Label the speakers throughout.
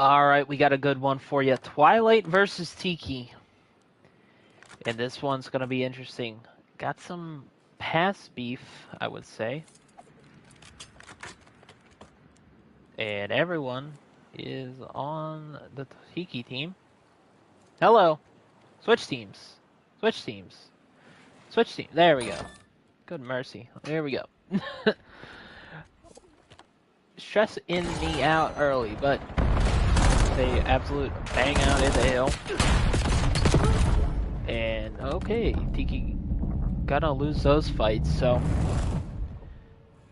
Speaker 1: Alright, we got a good one for you. Twilight versus Tiki. And this one's going to be interesting. Got some past beef, I would say. And everyone is on the Tiki team. Hello. Switch teams. Switch teams. Switch team. There we go. Good mercy. There we go. Stress in me out early, but they absolute bang out in the hill. And okay, Tiki gonna lose those fights, so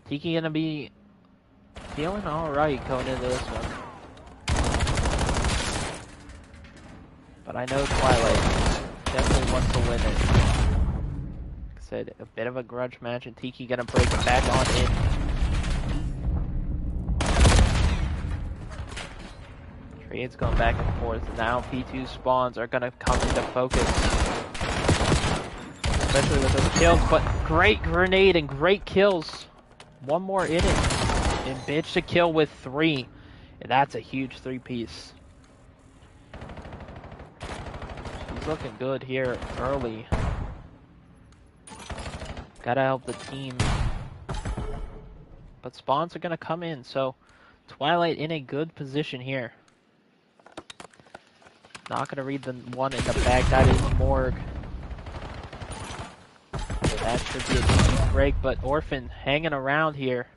Speaker 1: Tiki gonna be feeling alright going into this one. But I know Twilight definitely wants to win it. Like I said, a bit of a grudge match, and Tiki gonna break it back on in. Trades going back and forth, and now P2 spawns are gonna come into focus. Especially with those kills, but great grenade and great kills. One more in it. And bitch to kill with 3. And that's a huge 3-piece. He's looking good here early. Gotta help the team. But spawns are gonna come in, so Twilight in a good position here. Not gonna read the one in the back, that is Morg. That should be a decent break, but Orphan hanging around here.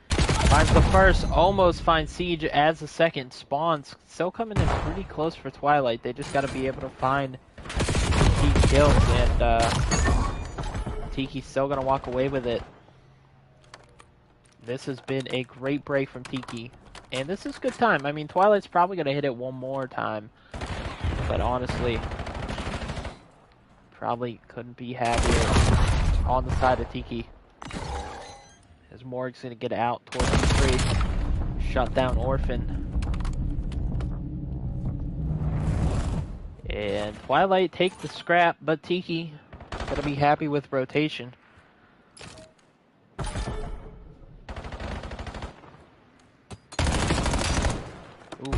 Speaker 1: Finds the first, almost finds Siege as the second. Spawns still coming in pretty close for Twilight. They just gotta be able to find key kills, and Tiki's still gonna walk away with it. This has been a great break from Tiki. And this is good time. I mean, Twilight's probably gonna hit it one more time. But honestly, probably couldn't be happier on the side of Tiki. As Morg's gonna get out towards the tree. Shut down Orphan. And Twilight take the scrap, but Tiki gonna be happy with rotation. Ooh,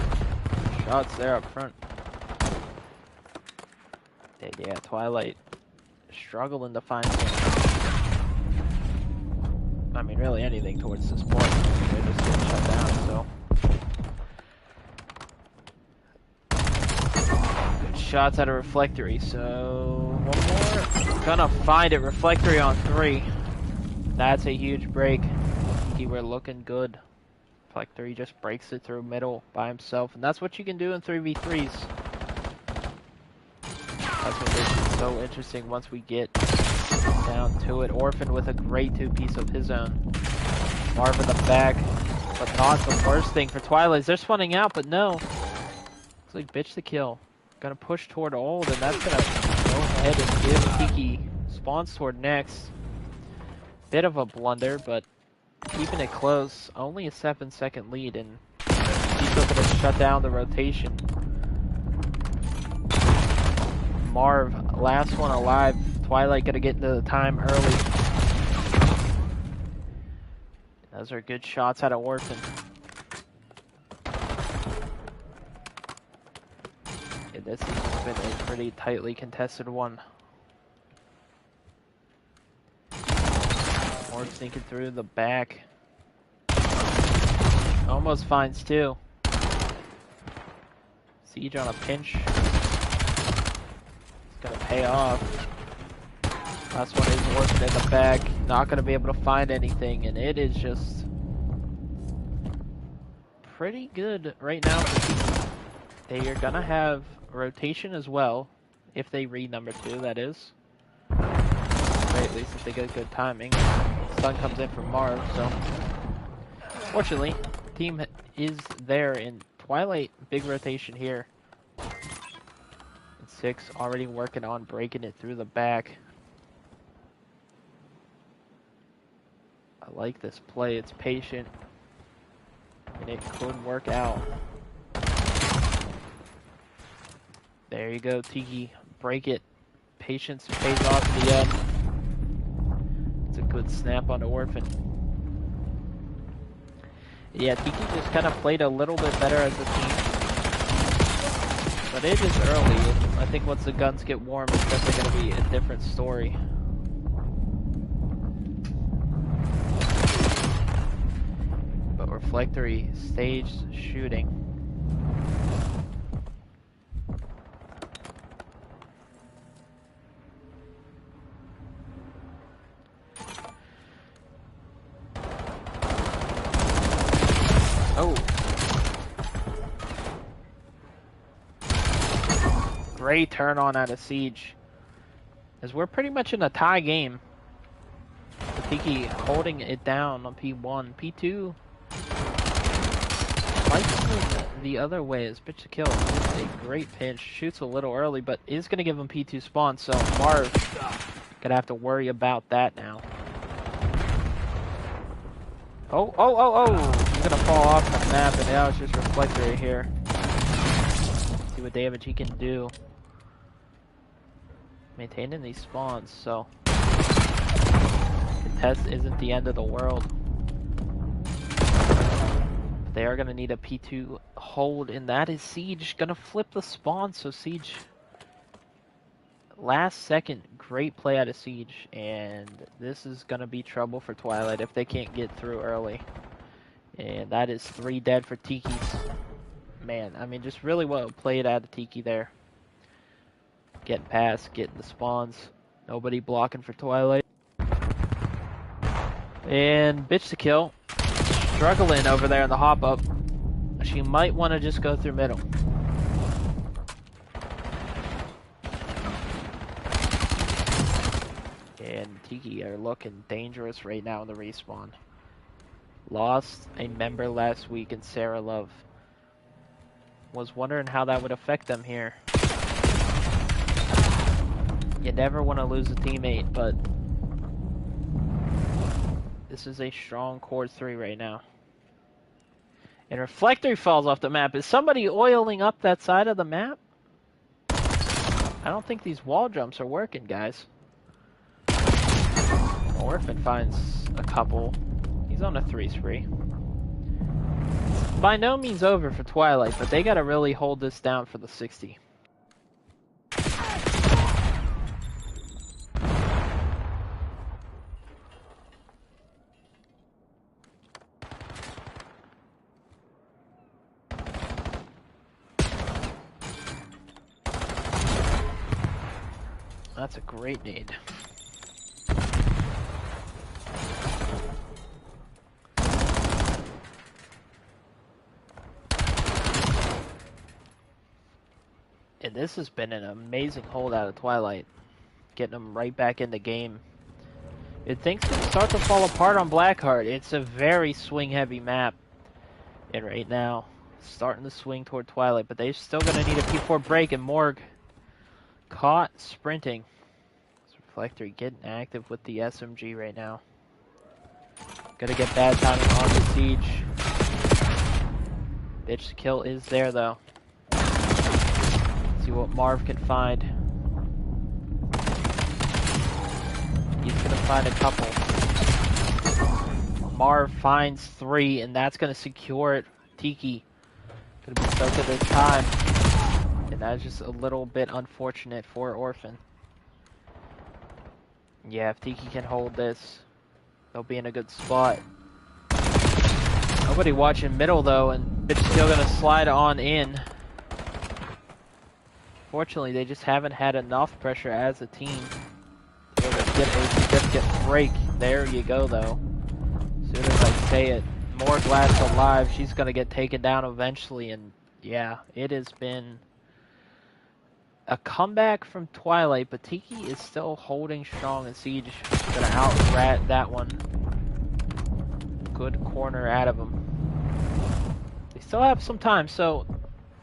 Speaker 1: shots there up front. And yeah, Twilight struggling to find I mean, really anything towards this point. They're just getting shut down, so. Good shots out of Reflectory, so one more. Gonna find it, Reflectory on 3. That's a huge break. Tiki, we're looking good. Reflectory just breaks it through middle by himself, and that's what you can do in 3v3s. That's what makes it so interesting once we get down to it. Orphan with a great 2-piece of his own. Marv in the back, but not the worst thing for Twilight. They're spawning out, but no. Looks like bitch to kill. Gonna push toward old, and that's gonna go ahead and give Tiki spawns toward next. Bit of a blunder, but keeping it close. Only a 7-second lead, and he's looking to shut down the rotation. Marv, last one alive. Twilight gonna get into the time early. Those are good shots out of Orphan. Yeah, this has been a pretty tightly contested one. Morg sneaking through the back. Almost finds 2. Siege on a pinch. Gonna pay off. Last one is Orphan in the back. Not gonna be able to find anything, and it is just pretty good right now. They are gonna have rotation as well, if they read number 2, that is. Or at least if they get good timing. Stun comes in from Marv, so fortunately, team is there in Twilight. Big rotation here. 6 already working on breaking it through the back. I like this play. It's patient, and it could work out. There you go, Tiki. Break it. Patience pays off in the end. It's a good snap onto Orphan. Yeah, Tiki just kind of played a little bit better as a team. but it is early. I think once the guns get warm, it's definitely going to be a different story. But Reflectory staged shooting. Oh. Great turn on out of Siege. As we're pretty much in a tie game. Tiki holding it down on P1. P2 might go the other way as Bitch to Kill. It's a great pinch. Shoots a little early, but is going to give him P2 spawn, so Marv gonna have to worry about that now. Oh! He's gonna fall off the map, and now it's just Reflectory here. See what damage he can do. Maintaining these spawns, so contest isn't the end of the world. But they are gonna need a P2 hold, and that is Siege gonna flip the spawn, so Siege last second great play out of Siege, and this is gonna be trouble for Twilight if they can't get through early. And that is 3 dead for Tiki's. Man, I mean, just really well played out of Tiki there. Getting past, getting the spawns. Nobody blocking for Twilight. And Bitch to Kill, struggling over there in the hop up. She might want to just go through middle. And Tiki are looking dangerous right now in the respawn. Lost a member last week in Sarah Love. Was wondering how that would affect them here. You never want to lose a teammate, but this is a strong core 3 right now. And Reflectory falls off the map. Is somebody oiling up that side of the map? I don't think these wall jumps are working, guys. Orphan finds a couple. He's on a 3 spree. By no means over for Twilight, but they gotta really hold this down for the 60. That's a great nade. And this has been an amazing hold out of Twilight. Getting them right back in the game. Things can start to fall apart on Blackheart. It's a very swing-heavy map. And right now, starting to swing toward Twilight. But they're still going to need a P4 break. And Morg caught sprinting. Reflectory getting active with the SMG right now. Gonna get bad timing on the Siege. Bitch to Kill is there though. See what Marv can find. He's gonna find a couple. Marv finds 3, and that's gonna secure it. Tiki gonna be stuck at this time. And that's just a little bit unfortunate for Orphan. Yeah, if Tiki can hold this, they'll be in a good spot. Nobody watching middle though, and Bitch still gonna slide on in. Fortunately, they just haven't had enough pressure as a team to get a significant break. There you go though. As soon as I say it, more Glass alive. She's gonna get taken down eventually, and yeah, it has been a comeback from Twilight, but Tiki is still holding strong, and Siege is gonna out-rat that one. Good corner out of him. They still have some time, so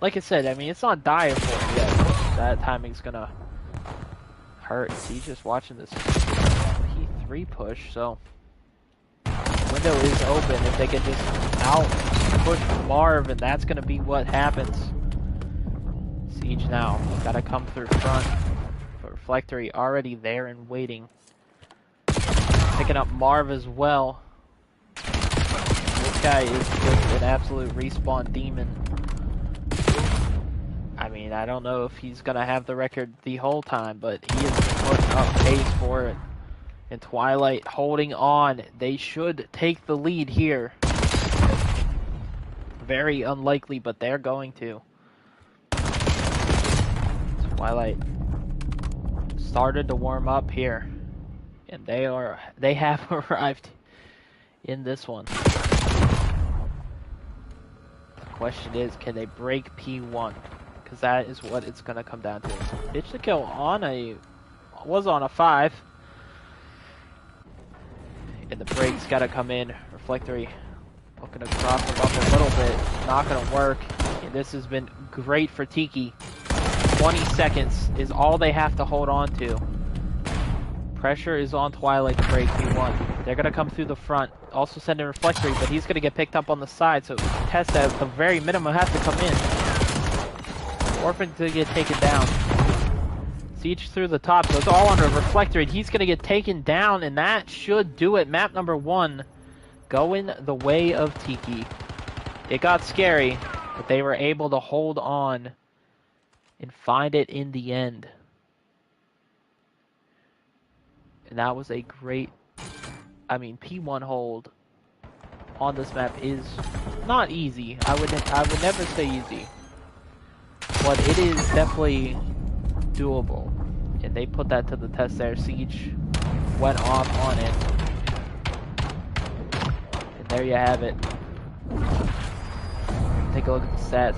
Speaker 1: like I said, I mean, it's not dire for him yet. That timing's gonna hurt. Siege just watching this P3 push, so window is open. If they can just out-push Marv, and that's gonna be what happens. Siege now, gotta come through front. But Reflectory already there and waiting. Picking up Marv as well. This guy is just an absolute respawn demon. I mean, mean, I don't know if he's going to have the record the whole time, but he is putting up pace for it. And Twilight holding on. They should take the lead here. Very unlikely, but they're going to. Twilight started to warm up here. And they have arrived in this one. The question is, can they break P1? Because that is what it's going to come down to. Ditch the kill was on a 5. And the break's got to come in. Reflectory looking to cross them up a little bit. Not going to work. And this has been great for Tiki. 20 seconds is all they have to hold on to. Pressure is on Twilight to break P1. They're going to come through the front. Also sending Reflectory, but he's going to get picked up on the side. So Tessa at the very minimum has to come in. Orphan to get taken down. Siege through the top, so it's all under Reflectory. He's going to get taken down, and that should do it. Map number 1 going the way of Tiki. It got scary, but they were able to hold on and find it in the end. And that was a great, I mean, P1 hold on this map is not easy. I would never say easy, but it is definitely doable. And they put that to the test there. Siege went off on it. And there you have it. Take a look at the stats.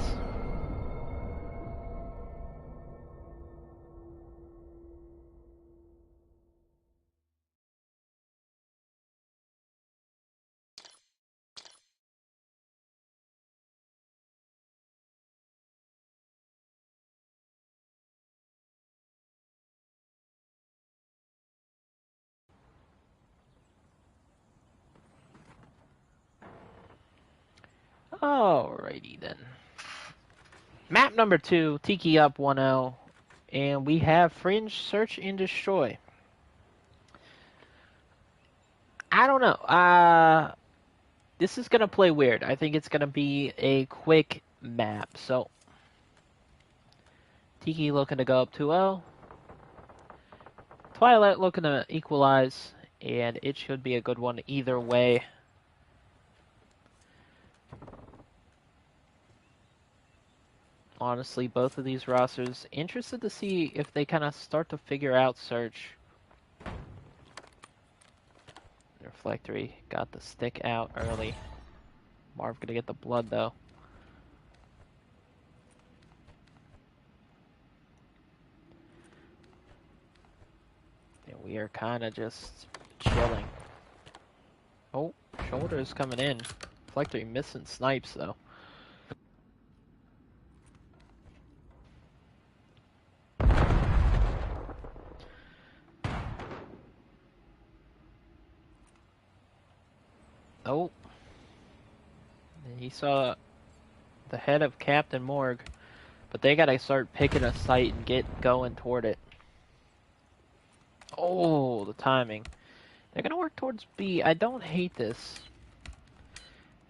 Speaker 1: Alrighty then. Map number 2, Tiki up 1-0. And we have Fringe Search and Destroy. I don't know. This is going to play weird. I think it's going to be a quick map. So, Tiki looking to go up 2-0. Twilight looking to equalize. And it should be a good one either way. Honestly, both of these rosters, interested to see if they kind of start to figure out Search. Reflectory got the stick out early. Marv gonna get the blood though. And we are kind of just chilling. Oh, shoulders coming in. Reflectory missing snipes though. Oh. And he saw the head of Captain Morg, but they gotta start picking a site and get going toward it. Oh, the timing. They're gonna work towards B. I don't hate this.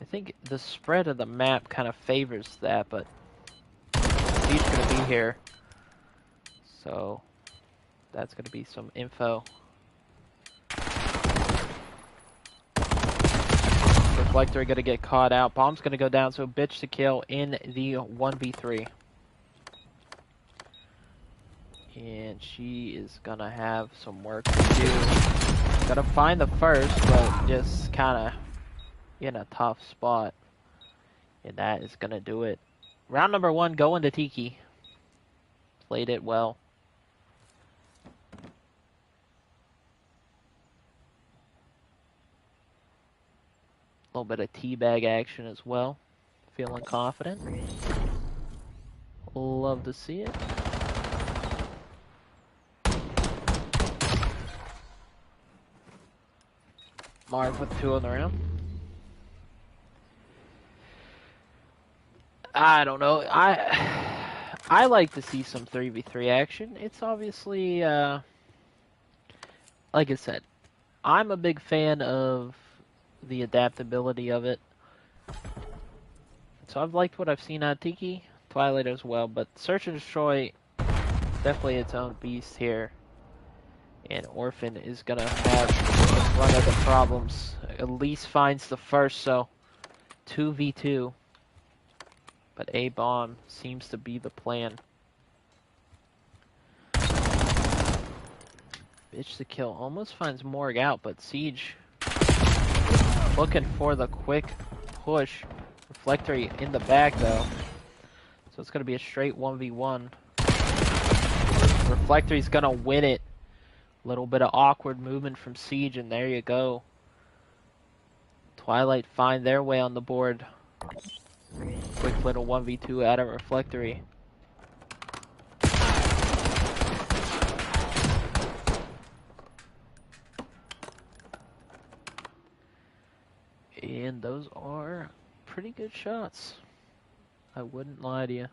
Speaker 1: I think the spread of the map kind of favors that, but B's gonna be here. So that's gonna be some info. Reflector gonna get caught out. Bomb's gonna go down, so bitch to kill in the 1v3. And she is gonna have some work to do. Gotta find the first, but just kinda in a tough spot. And that is gonna do it. Round number 1 going to Tiki. Played it well. A little bit of teabag action as well. Feeling confident. Love to see it. Marv with 2 on the round. I don't know. I like to see some 3v3 action. It's obviously, like I said, I'm a big fan of the adaptability of it. So I've liked what I've seen on Tiki. Twilight as well, but Search and Destroy definitely its own beast here. And Orphan is gonna have the run of the problems. At least finds the first, so 2v2. But A bomb seems to be the plan. Bitch to kill almost finds Morg out, but Siege looking for the quick push. Reflectory in the back though. So it's gonna be a straight 1v1. Reflectory's gonna win it. Little bit of awkward movement from Siege, and there you go. Twilight find their way on the board. Quick little 1v2 out of Reflectory. And those are pretty good shots. I wouldn't lie to you.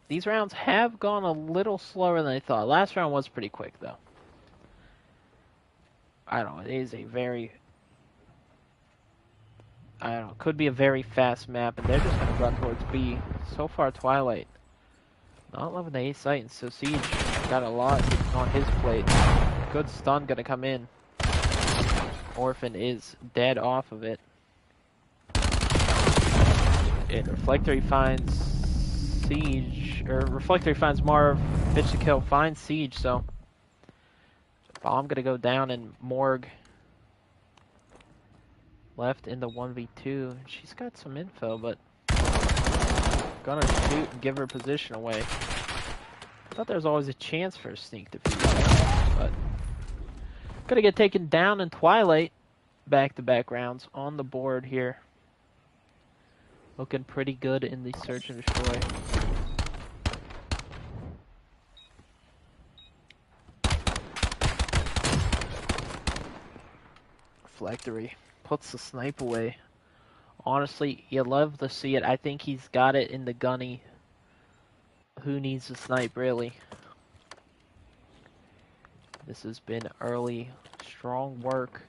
Speaker 1: These rounds have gone a little slower than I thought. Last round was pretty quick, though. I don't know. It is a very... I don't know. Could be a very fast map, and they're just going to run towards B. So far, Twilight not loving the A site, and so Siege got a lot on his plate. Good stun going to come in. Orphan is dead off of it. And Reflectory finds Siege, or Reflectory finds Marv. Bitch to kill finds Siege, so bomb gonna go down, and Morg left in the 1v2. She's got some info, but gonna shoot and give her position away. I thought there was always a chance for a sneak defeat, but gonna get taken down in Twilight. Back-to-back rounds on the board here. Looking pretty good in the Search and Destroy. Reflectory puts the snipe away. Honestly, you love to see it. I think he's got it in the gunny. Who needs to snipe, really? This has been early, strong work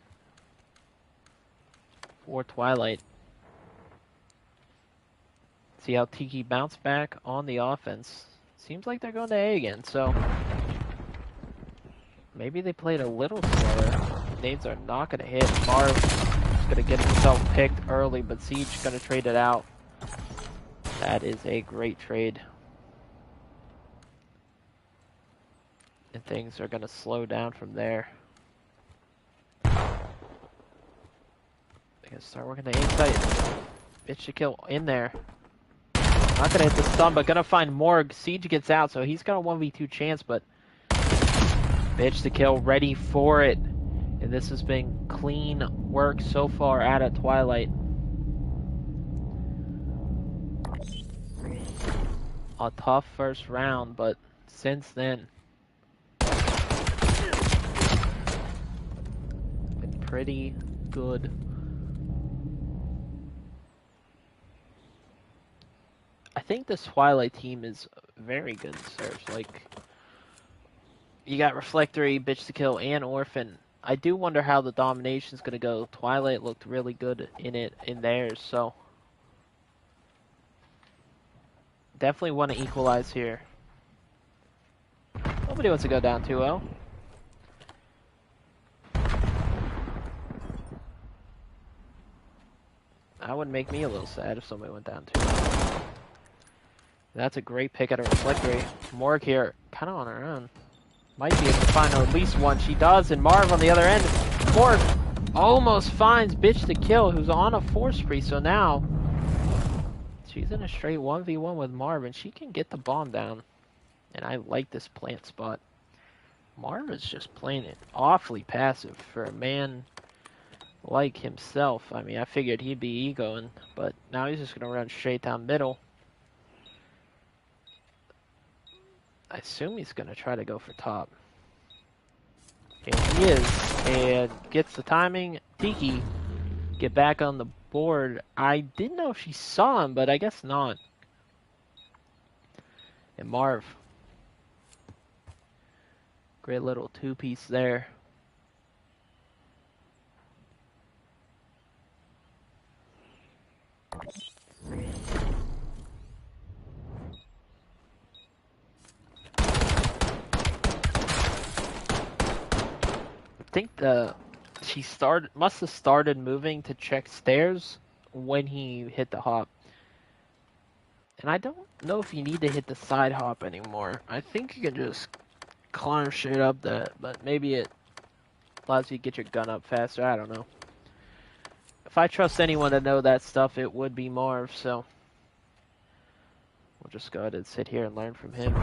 Speaker 1: for Twilight. See how Tiki bounced back on the offense. Seems like they're going to A again, so maybe they played a little slower. Nades are not going to hit. Marv is going to get himself picked early, but Siege is going to trade it out. That is a great trade. And things are going to slow down from there. They're going to start working the inside. Bitch to kill in there. Not going to hit the stun, but going to find Morg. Siege gets out, so he's got a 1v2 chance, but bitch to kill, ready for it. And this has been clean work so far out of Twilight. A tough first round, but since then, been pretty good. I think this Twilight team is very good in Search. Like, you got Reflectory, Bitch to Kill, and Orphan. I do wonder how the domination's gonna go. Twilight looked really good in theirs, so definitely want to equalize here. Nobody wants to go down 2-0. That would make me a little sad if somebody went down 2-0. That's a great pick out of Reflectory. Morg here, kind of on her own. Might be able to find at least one. She does, and Marv on the other end. Morg almost finds Bitch to Kill, who's on a 4 spree, so now she's in a straight 1v1 with Marv, and she can get the bomb down. And I like this plant spot. Marv is just playing it awfully passive for a man like himself. I mean, I figured he'd be egoing, but now he's just going to run straight down middle. I assume he's going to try to go for top. And he is. And gets the timing. Tiki get back on the board. I didn't know if she saw him, but I guess not. And Marv. Great little two-piece there. think she must have started moving to check stairs when he hit the hop. And I don't know if you need to hit the side hop anymore. I think you can just climb straight up that, but maybe it allows you to get your gun up faster. I don't know. If I trust anyone to know that stuff, it would be Marv, so we'll just go ahead and sit here and learn from him.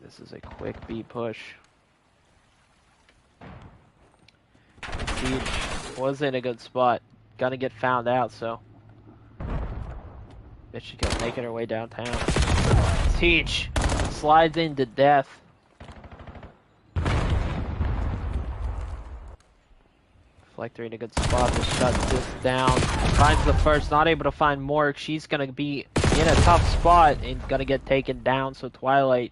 Speaker 1: This is a quick B push. Siege was in a good spot. Gonna get found out, so bet she can making her way downtown. Siege slides into death. Reflector in a good spot to shut this down. Finds the first, not able to find Morg. She's gonna be in a tough spot and gonna get taken down, so Twilight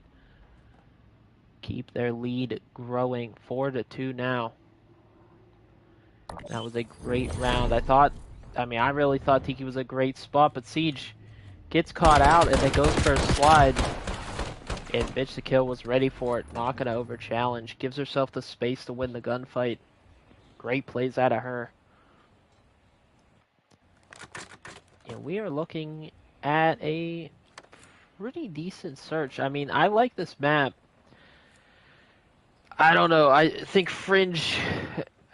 Speaker 1: keep their lead growing 4-2 now. That was a great round. I really thought Tiki was a great spot, but Siege gets caught out and then goes for a slide. And Bitch the Kill was ready for it, not gonna over challenge. Gives herself the space to win the gunfight. Great plays out of her. And we are looking at a pretty decent search. I mean, I like this map. I don't know. I think Fringe,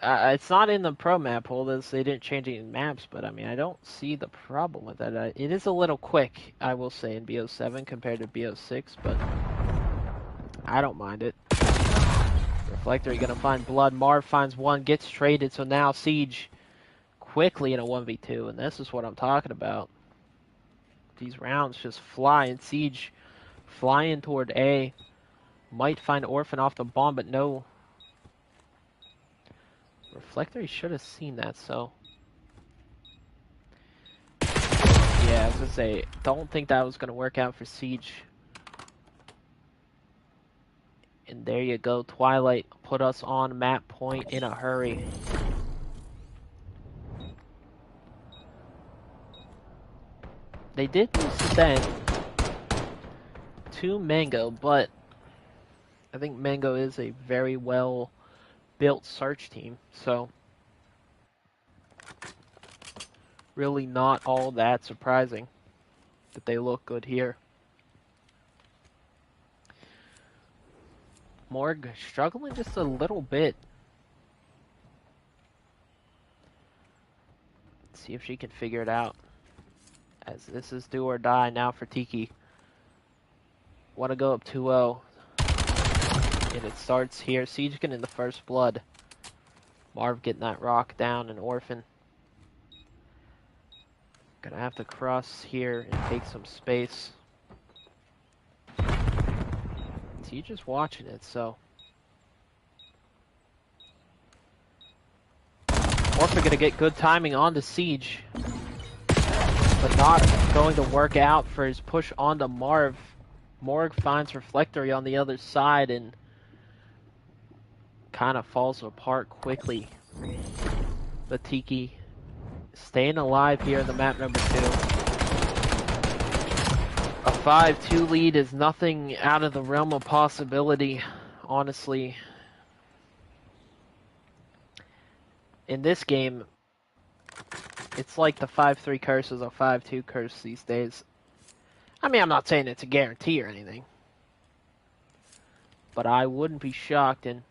Speaker 1: it's not in the pro map pool. They didn't change any maps, but I mean, I don't see the problem with that. It is a little quick, I will say, in BO7 compared to BO6, but I don't mind it. Reflector, you're going to find blood. Marv finds one, gets traded, so now Siege quickly in a 1v2, and this is what I'm talking about. These rounds just fly, and Siege flying toward A. Might find Orphan off the bomb, but no. Reflector, he should have seen that, so. Yeah, I was going to say, don't think that was going to work out for Siege. And there you go, Twilight put us on map point in a hurry. They did lose then to Mango, but I think Mango is a very well built search team, so really not all that surprising that they look good here. Morg struggling just a little bit. Let's see if she can figure it out, as this is do or die now for Tiki. Want to go up 2-0. And it starts here. Siege getting the first blood. Marv getting that rock down, and Orphan gonna have to cross here and take some space. Siege is watching it, so Orphan gonna get good timing onto Siege, but not going to work out for his push onto Marv. Morg finds Reflectory on the other side and kind of falls apart quickly. But Tiki staying alive here in the map number 2. A 5-2 lead is nothing out of the realm of possibility, honestly. In this game, it's like the 5-3 curse is a 5-2 curse these days. I mean, I'm not saying it's a guarantee or anything, but I wouldn't be shocked. And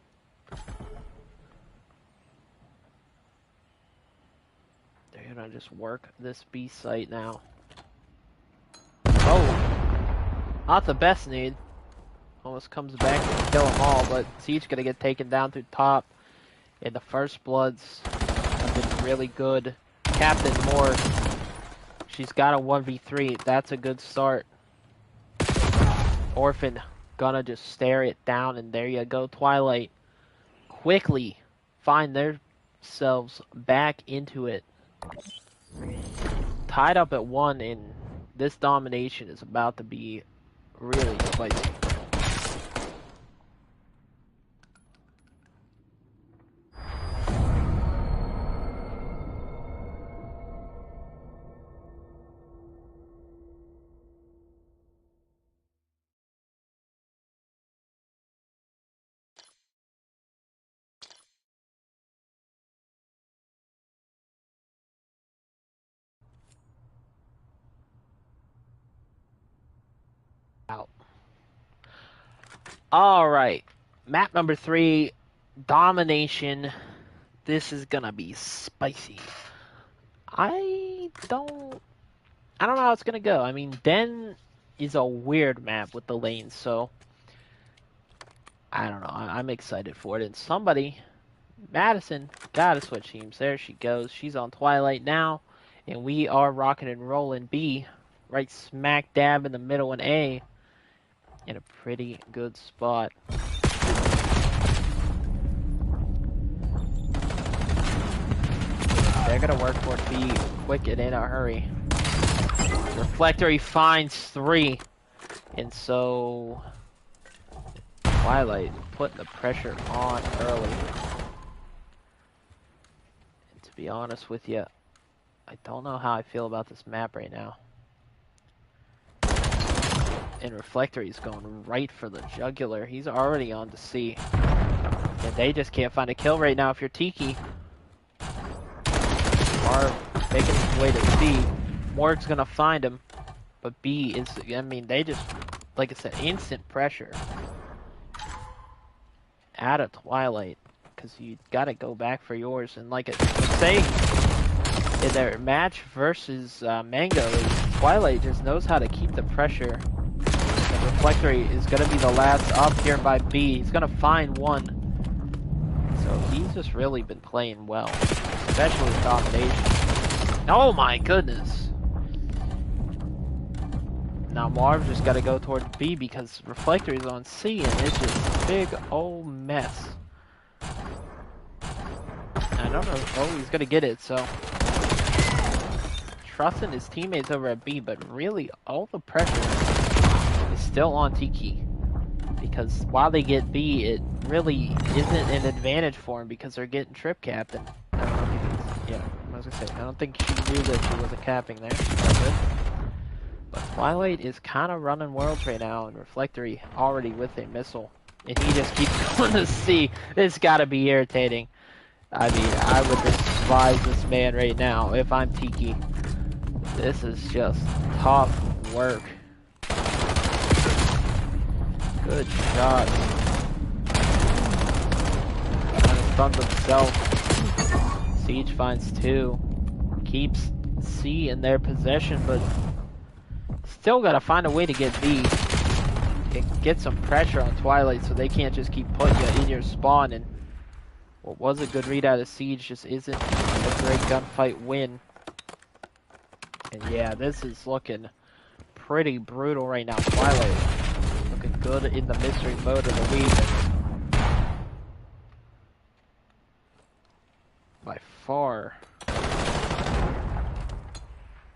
Speaker 1: they're gonna just work this B site now. Oh, not the best need. Almost comes back to kill them all, but Siege gonna get taken down through top. And the first bloods have been really good. Captain Moore, she's got a 1v3. That's a good start. Orphan gonna just stare it down, and there you go. Twilight quickly find themselves back into it. Tied up at 1, and this domination is about to be really spicy. Out. Alright. Map number 3, Domination. This is gonna be spicy. I don't know how it's gonna go. I mean, Den is a weird map with the lanes, so I don't know. I'm excited for it. And somebody, Madison, gotta switch teams. There she goes. She's on Twilight now, and we are rocking and rolling B, right smack dab in the middle in A, in a pretty good spot. They're gonna work for B quick and in a hurry. Reflector, he finds 3, and so Twilight putting the pressure on early. And to be honest with you, I don't know how I feel about this map right now. And Reflector, he's going right for the jugular. He's already on to C. And they just can't find a kill right now if you're Tiki. Marv making his way to C. Morg's gonna find him. But B is, I mean, they just, like I said, instant pressure. Out of Twilight. Because you gotta go back for yours. And like I was saying, in their match versus Mango, Twilight just knows how to keep the pressure. And Reflector is gonna be the last up here by B. He's gonna find one. So he's just really been playing well. Especially with domination. Oh my goodness! Now Marv just got to go towards B because Reflector is on C and it's just a big old mess. I don't know. Oh, he's going to get it, so. Trusting his teammates over at B, but really all the pressure is still on Tiki. Because while they get B, it really isn't an advantage for him because they're getting trip capped. And I don't know if yeah, I was gonna say, I don't think she knew that she wasn't capping there. But Twilight is kind of running worlds right now, and Reflectory already with a missile. And he just keeps going to C. It's gotta be irritating. I mean, I would despise this man right now if I'm Tiki. This is just tough work. Good shot. Kind of stuns himself. Siege finds 2. Keeps C in their possession, but still gotta find a way to get B. And get some pressure on Twilight so they can't just keep putting you in your spawn. And what was a good read out of Siege just isn't a great gunfight win. And yeah, this is looking pretty brutal right now. Twilight looking good in the mystery mode of the week. By far.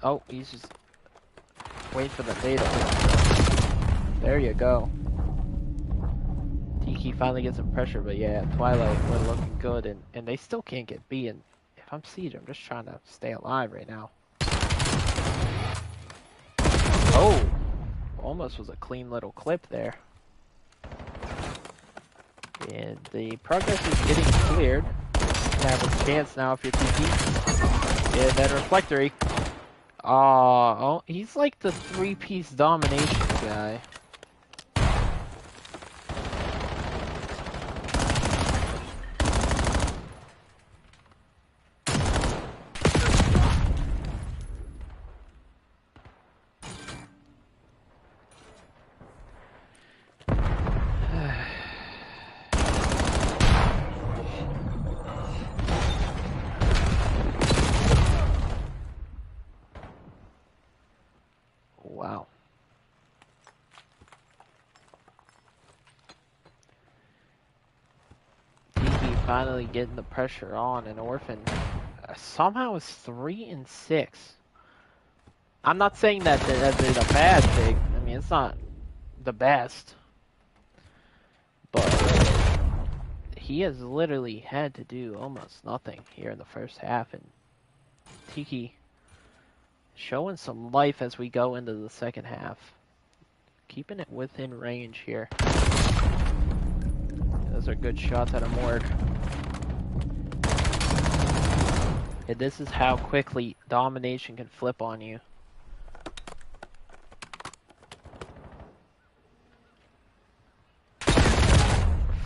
Speaker 1: Oh, he's just waiting for the data. There you go. Tiki finally gets some pressure, but yeah, Twilight, we're looking good, and they still can't get B. And if I'm Siege, I'm just trying to stay alive right now. Oh! Almost was a clean little clip there. And the progress is getting cleared. You have a chance now if you're Tiki. And then Reflectory. Oh, he's like the 3-piece domination guy. Wow. Tiki finally getting the pressure on, and Orphan somehow is 3 and 6. I'm not saying that that's a bad thing. I mean, it's not the best. But he has literally had to do almost nothing here in the first half, and Tiki showing some life as we go into the second half. Keeping it within range here. Those are good shots out of Morg. And this is how quickly domination can flip on you.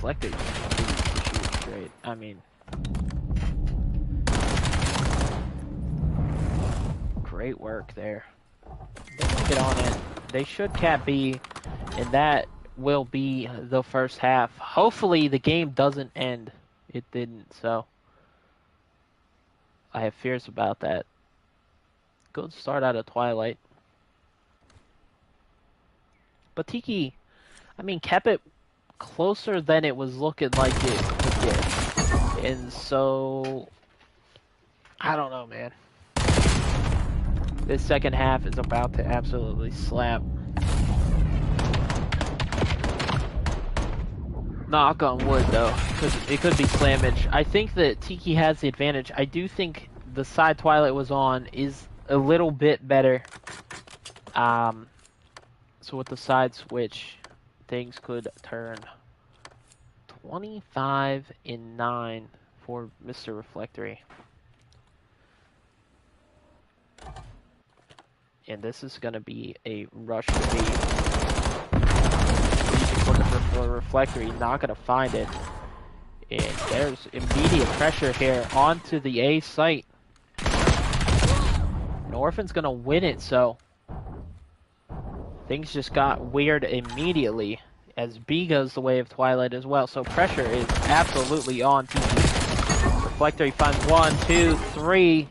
Speaker 1: Reflector continues to shoot straight. I mean, great work there. They can get on it. They should cap B, and that will be the first half. Hopefully the game doesn't end. It didn't, so I have fears about that. Good start out of Twilight. But Tiki, I mean, kept it closer than it was looking like it could get. And so, I don't know, man. This second half is about to absolutely slap. Knock on wood, though, because it could be slammage. I think that Tiki has the advantage. I do think the side Twilight was on is a little bit better. So with the side switch, things could turn 25-9 for Mr. Reflectory. And this is going to be a rush to B. Looking for Reflectory, not going to find it. And there's immediate pressure here onto the A site. And Orphan's going to win it, so things just got weird immediately as B goes the way of Twilight as well. So pressure is absolutely on Tiki. Reflectory finds 1, 2, 3.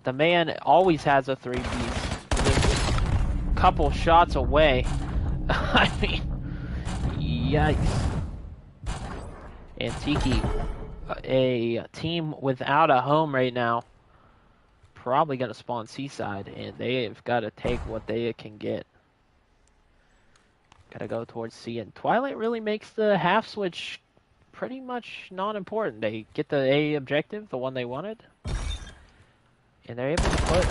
Speaker 1: The man always has a 3-piece. Just a couple shots away. I mean, yikes. And Tiki, a team without a home right now, probably going to spawn Seaside, and they've got to take what they can get. Gotta go towards C, and Twilight really makes the half switch pretty much non-important. They get the A objective, the one they wanted, and they're able to put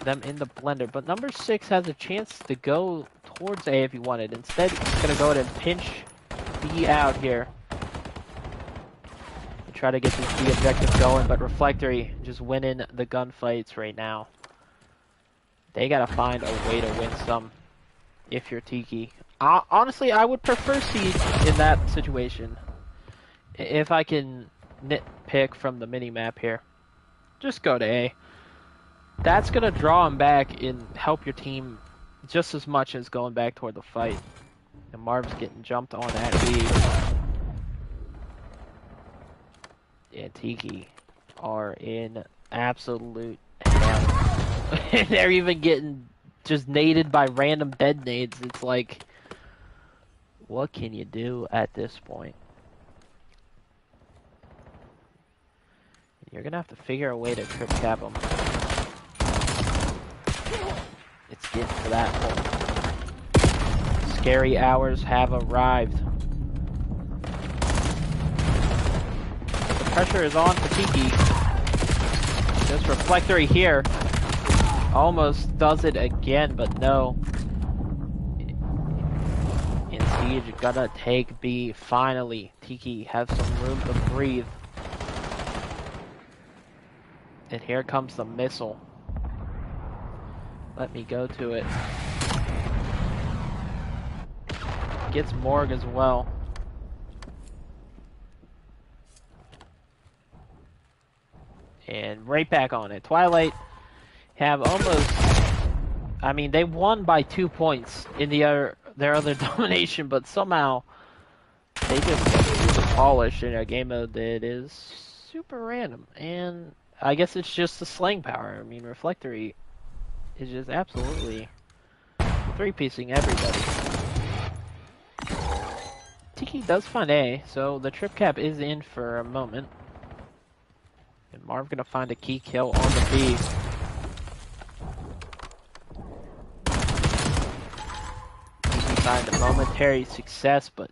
Speaker 1: them in the blender. But number 6 has a chance to go towards A if he wanted. Instead, he's gonna go ahead and pinch B out here and try to get this B objective going, but Reflectory just winning the gunfights right now. They gotta find a way to win some if you're Tiki. Honestly, I would prefer Siege in that situation. If I can nitpick from the mini-map here. Just go to A. That's going to draw him back and help your team just as much as going back toward the fight. And Marv's getting jumped on at B. And Tiki are in absolute hell. They're even getting just naded by random dead nades. It's like, what can you do at this point? You're gonna have to figure a way to trip cap them. It's getting to that point. Scary hours have arrived. The pressure is on for Tiki. This Reflectory here almost does it again, but no. And Siege gonna take B. Finally, Tiki has some room to breathe. And here comes the missile. Let me go to it. Gets Morg as well. And right back on it. Twilight have almost, I mean, they won by 2 points in their other domination, but somehow they just get super polished in a game mode that is super random. And I guess it's just the slang power. I mean, Reflectory is just absolutely 3-piecing everybody. Tiki does find A, so the trip cap is in for a moment. And Marv gonna find a key kill on the B. Tiki find a momentary success, but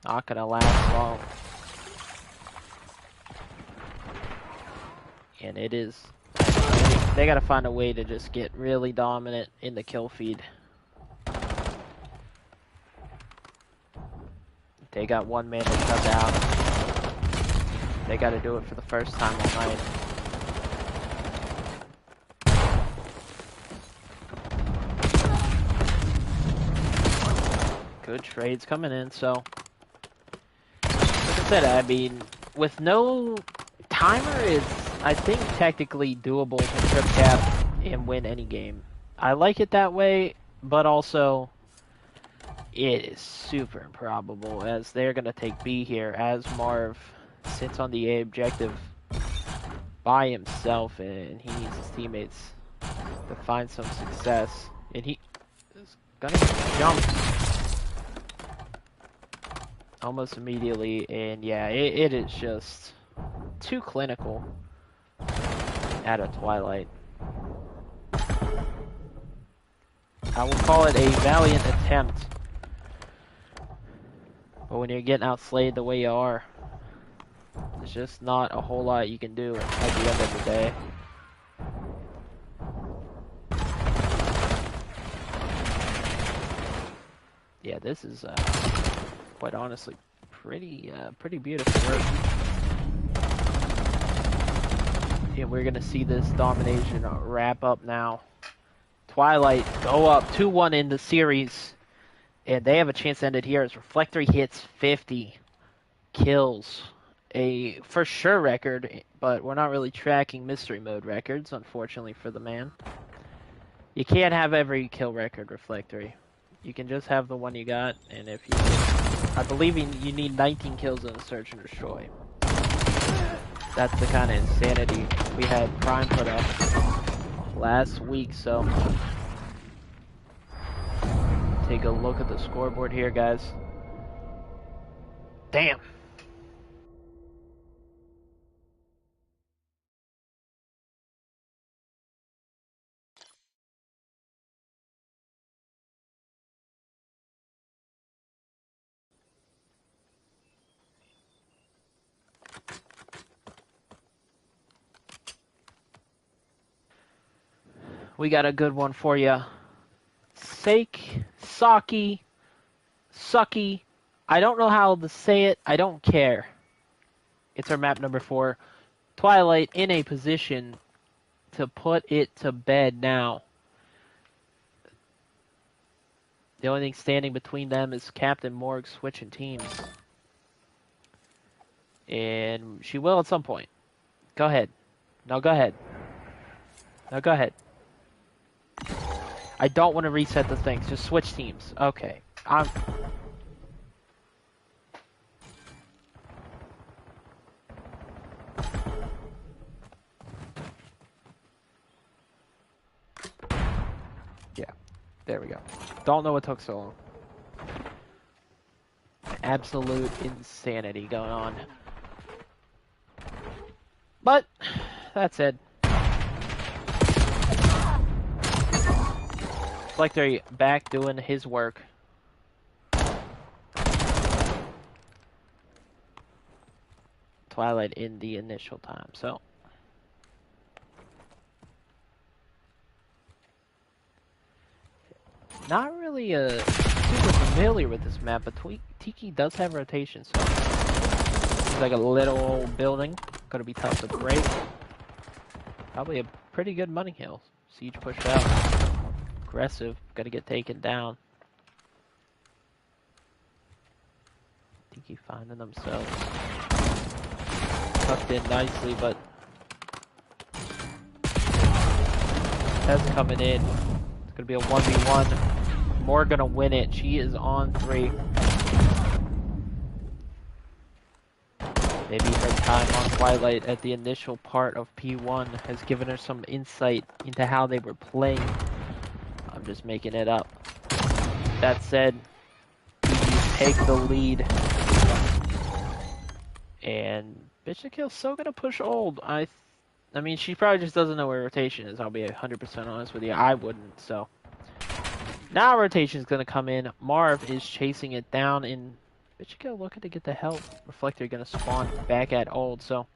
Speaker 1: not gonna last long. And it is, they gotta find a way to just get really dominant in the kill feed. They got one man to shut down. They gotta do it for the first time all night. Good trades coming in, so said, I mean, with no timer, it's, I think, technically doable to trip cap and win any game. I like it that way, but also it is super improbable as they're going to take B here as Marv sits on the A objective by himself and he needs his teammates to find some success. And he is going to jump almost immediately, and yeah, it is just too clinical out of Twilight. I will call it a valiant attempt, but when you're getting outslayed the way you are, there's just not a whole lot you can do at the end of the day. Yeah, this is quite honestly pretty beautiful work. And we're gonna see this domination wrap up now. Twilight go up 2-1 in the series, and they have a chance to end it here as Reflectory hits 50 kills. A for sure record, but we're not really tracking mystery mode records, unfortunately for the man. You can't have every kill record, Reflectory. You can just have the one you got, and if you, I believe you need 19 kills in a search and destroy. That's the kind of insanity we had Prime put up last week, so take a look at the scoreboard here, guys. Damn. We got a good one for you. Sucky. I don't know how to say it. I don't care. It's our map number 4. Twilight in a position to put it to bed now. The only thing standing between them is Captain Morg switching teams. And she will at some point. Go ahead. No, go ahead. No, go ahead. I don't want to reset the things. Just switch teams. Okay. Yeah. There we go. Don't know what took so long. Absolute insanity going on. But, that said, Reflectory back doing his work. Twilight in the initial time, so. Not really super familiar with this map, but Tiki does have rotation, so it's like a little building. Gonna be tough to break. Probably a pretty good money hill. Siege pushed out. Aggressive, gotta get taken down. Tiki finding themselves. Tucked in nicely, but Tez coming in. It's gonna be a 1v1. More gonna win it. She is on 3. Maybe her time on Twilight at the initial part of P1 has given her some insight into how they were playing. I'm just making it up. That said, you take the lead. And Bitchakill's still gonna push old. I mean, she probably just doesn't know where rotation is. I'll be 100% honest with you. I wouldn't, so. Now rotation's gonna come in. Marv is chasing it down, and Bitchakill looking to get the help. Reflector gonna spawn back at old, so.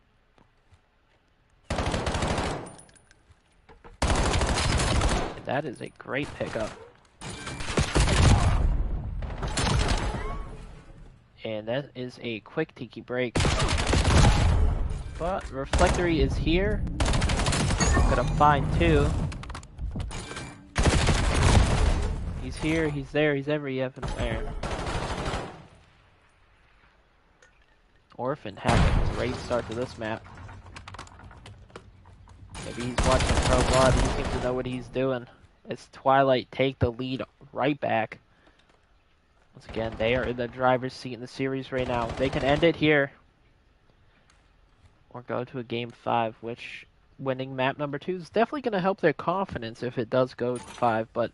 Speaker 1: That is a great pickup. And that is a quick Tiki break. But Reflectory is here. Gonna find 2. He's here, he's there, he's everywhere. Orphan having a great start to this map. Maybe he's watching Pro Blood. He seems to know what he's doing. As Twilight take the lead right back. Once again, they are in the driver's seat in the series right now. They can end it here. Or go to a game 5, which winning map number 2 is definitely going to help their confidence if it does go to 5. But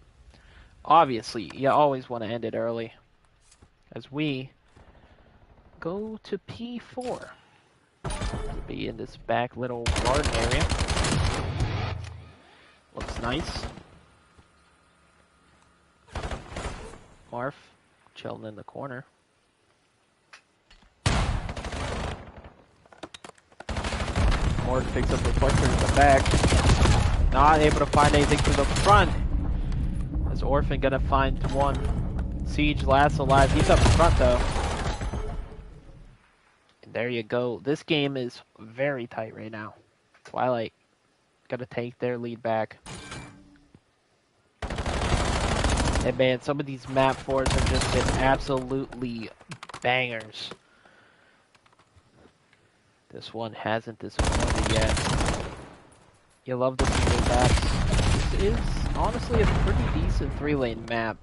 Speaker 1: obviously, you always want to end it early. As we go to P4. To be in this back little garden area. Looks nice. Marf chilling in the corner. Morg picks up Reflector in the back. Not able to find anything to the front. As Orphan gonna find one. Siege last alive. He's up front though. And there you go. This game is very tight right now. Twilight gotta take their lead back. And man, some of these map 4s have just been absolutely bangers. This one hasn't disappointed yet. You love the single maps. This is honestly a pretty decent 3-lane map.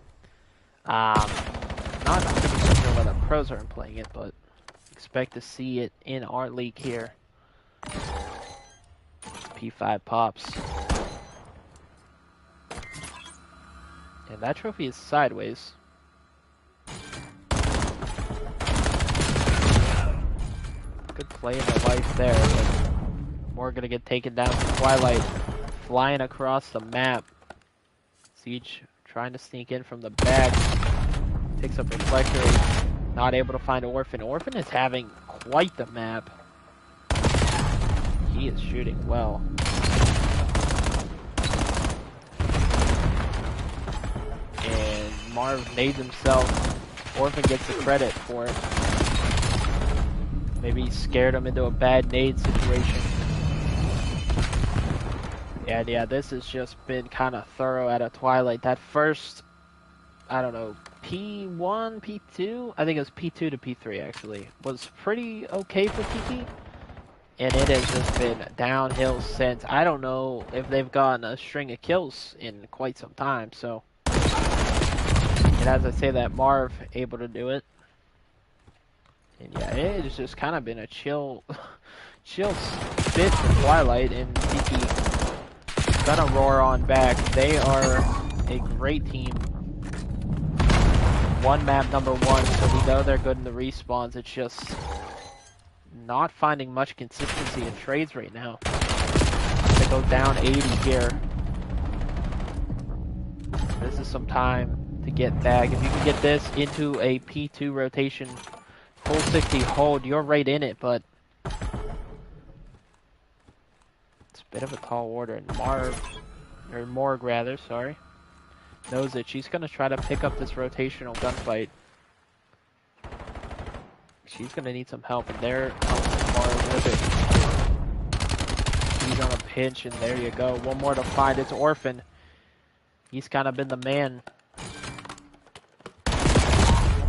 Speaker 1: Not 100% sure whether pros aren't playing it, but expect to see it in our league here. P5 pops. And that trophy is sideways. Good play in the life there, but more gonna get taken down from Twilight. Flying across the map. Siege trying to sneak in from the back. Picks up Reflector. Not able to find Orphan. Orphan is having quite the map. He is shooting well. And Marv made himself. Orphan gets the credit for it. Maybe he scared him into a bad nade situation. Yeah, this has just been kind of thorough out of Twilight. That first, I don't know, P1, P2? I think it was P2 to P3 actually. Was pretty okay for Tiki. And it has just been downhill since. I don't know if they've gotten a string of kills in quite some time, so. And as I say that, Marv able to do it. And yeah, it has just kind of been a chill spit for Twilight, and Tiki gonna roar on back. They are a great team. One map number 1, so we know they're good in the respawns. It's just not finding much consistency in trades right now. They go down 80 here. This is some time to get back. If you can get this into a P2 rotation, full 60 hold, you're right in it, but it's a bit of a tall order. And Morg rather, sorry, knows that she's gonna try to pick up this rotational gunfight. She's gonna need some help, and there comes Marv with it. He's on a pinch, and there you go. One more to find. It's Orphan. He's kind of been the man.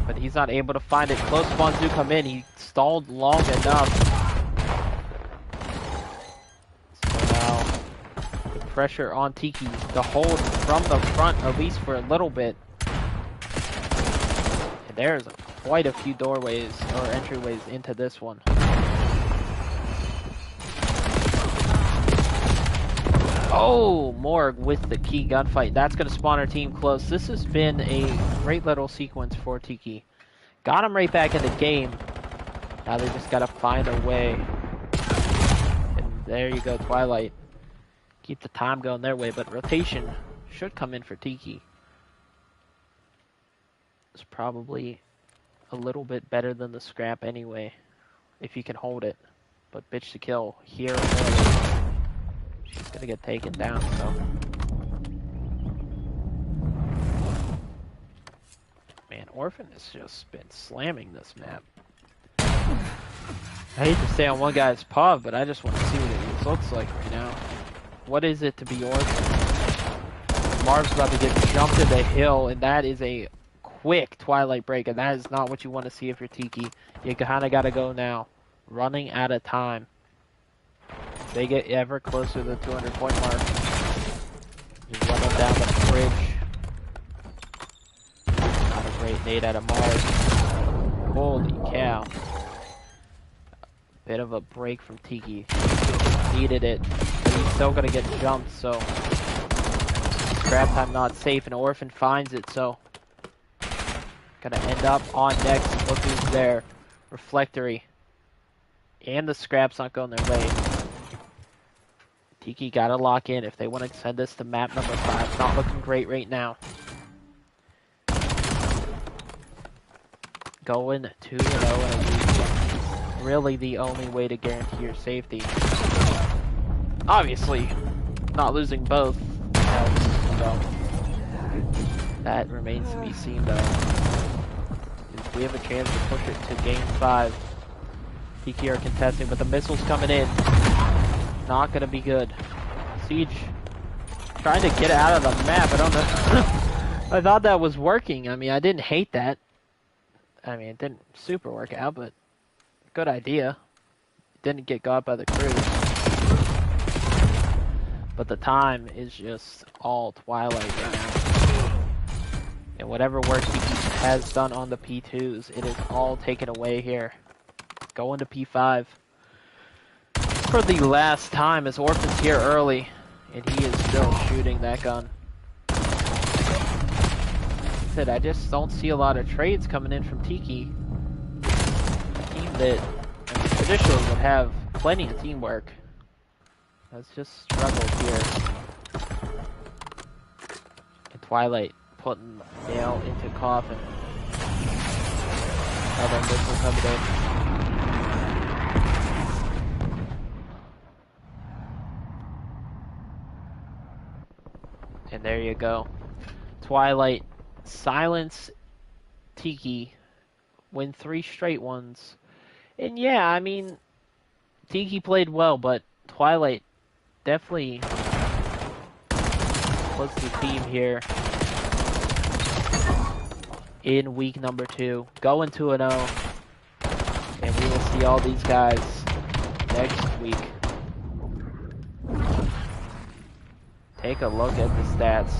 Speaker 1: But he's not able to find it. Close spawns do come in. He stalled long enough. So now, the pressure on Tiki to hold from the front, at least for a little bit. And there's quite a few doorways or entryways into this one. Oh, Morg with the key gunfight. That's going to spawn our team close. This has been a great little sequence for Tiki. Got him right back in the game. Now they just got to find a way. And there you go, Twilight. Keep the time going their way, but rotation should come in for Tiki. It's probably a little bit better than the scrap anyway, if you can hold it. But bitch to kill here early. She's gonna get taken down, so. Man, Orphan has just been slamming this map. I hate to stay on one guy's pub, but I just want to see what it looks like right now. What is it to be Orphan? Marv's about to get jumped to the hill, and that is a quick Twilight break, and that is not what you want to see if you're Tiki. You kind of got to go now. running out of time. They get ever closer to the 200-point mark. Just running down the bridge. Not a great nade out of Mars. Holy cow. Bit of a break from Tiki. Needed it. But he's still gonna get jumped, so scrap time not safe, and Orphan finds it, so gonna end up on next. Look who's there. Reflectory. And the scrap's not going their way. Tiki gotta lock in if they want to send this to map number 5. Not looking great right now. Going 2-0 in a week. Really the only way to guarantee your safety. Obviously, not losing both helps, so that remains to be seen though. If we have a chance to push it to game 5. Tiki are contesting, but the missile's coming in. Not gonna be good. Siege trying to get out of the map. I don't know. I thought that was working. I mean, I didn't hate that. I mean, it didn't super work out, but good idea. Didn't get got by the crew. But the time is just all Twilight right now. And whatever work he has done on the P2s, it is all taken away here. Going to P5. For the last time, as Orphan's here early, and he is still shooting that gun. I just don't see a lot of trades coming in from Tiki. A team that traditionally would have plenty of teamwork has just struggled here. And Twilight putting nail into coffin. Another missile coming in. And there you go. Twilight silence Tiki, win 3 straight ones. And yeah, I mean, Tiki played well, but Twilight definitely was the team here in week number 2. Going 2-0. And we will see all these guys next week. Take a look at the stats.